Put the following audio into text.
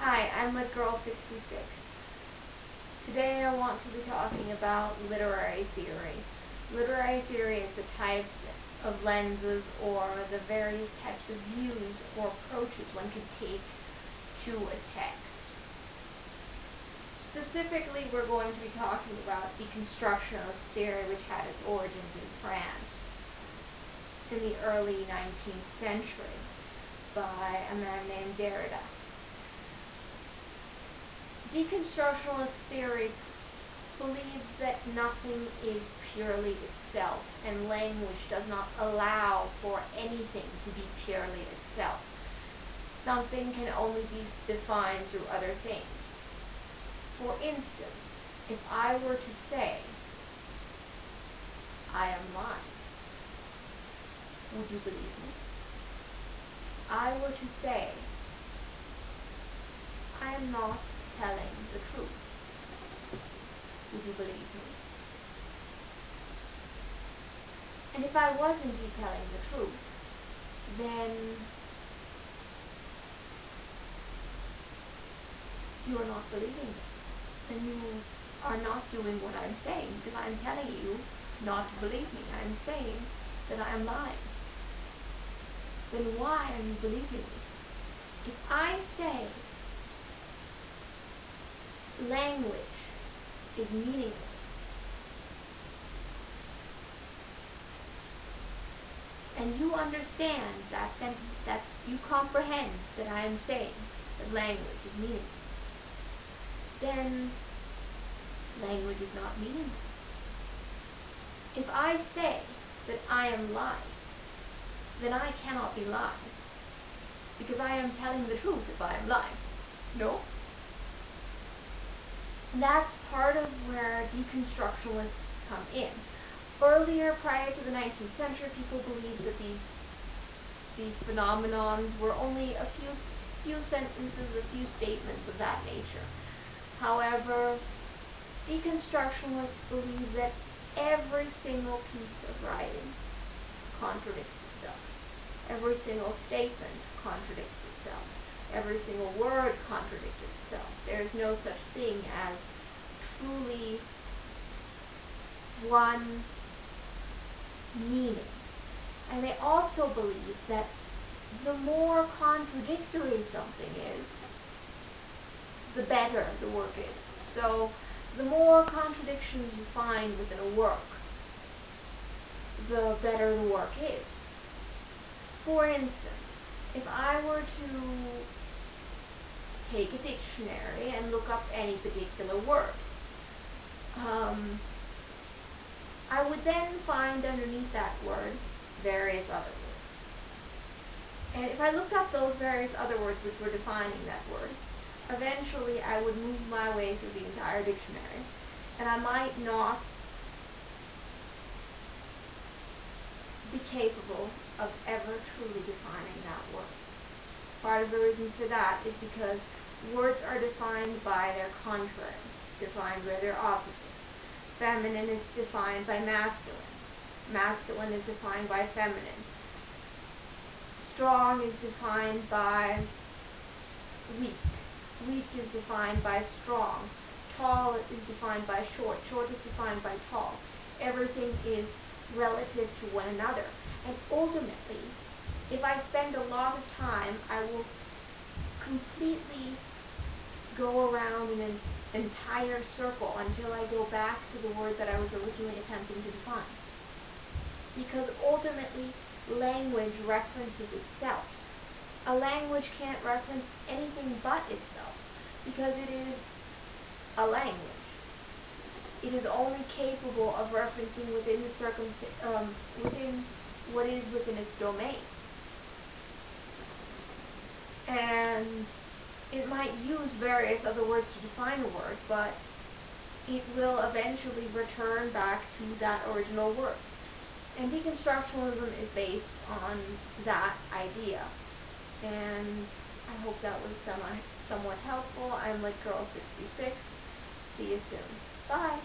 Hi, I'm Lit Girl 66. Today I want to be talking about literary theory. Literary theory is the types of lenses or the various types of views or approaches one can take to a text. Specifically, we're going to be talking about Deconstructionist theory, which had its origins in France in the early 19th century by a man named Derrida. Deconstructionist theory believes that nothing is purely itself, and language does not allow for anything to be purely itself. Something can only be defined through other things. For instance, if I were to say, I am lying, would you believe me? I were to say, I am not telling the truth, would you believe me? And if I was indeed telling the truth, then you are not believing me. Then you are not doing what I'm saying, because I'm telling you not to believe me. I'm saying that I am lying. Then why are you believing me? If I say language is meaningless, and you understand that sentence, that you comprehend that I am saying that language is meaningless, then language is not meaningless. If I say that I am lying, then I cannot be lying, because I am telling the truth if I am lying. No? That's part of where deconstructionists come in. Earlier, prior to the 19th century, people believed that these phenomenons were only a few sentences, a few statements of that nature. However, deconstructionists believe that every single piece of writing contradicts itself. Every single statement contradicts itself. Every single word contradicts itself. There is no such thing as truly one meaning. And they also believe that the more contradictory something is, the better the work is. So the more contradictions you find within a work, the better the work is. For instance, if I were to take a dictionary and look up any particular word, I would then find underneath that word various other words. And if I looked up those various other words which were defining that word, eventually I would move my way through the entire dictionary, and I might not be capable of ever truly defining that word. Part of the reason for that is because words are defined by their contrary, defined by their opposite. Feminine is defined by masculine. Masculine is defined by feminine. Strong is defined by weak. Weak is defined by strong. Tall is defined by short. Short is defined by tall. Everything is relative to one another. And ultimately, if I spend a lot of time, I will completely go around in an entire circle until I go back to the word that I was originally attempting to define. Because ultimately, language references itself. A language can't reference anything but itself, because it is a language. It is only capable of referencing within the within what is within its domain. And it might use various other words to define a word, but it will eventually return back to that original word. And deconstructionism is based on that idea. And I hope that was somewhat helpful. I'm Lit Girl 66. See you soon. Bye.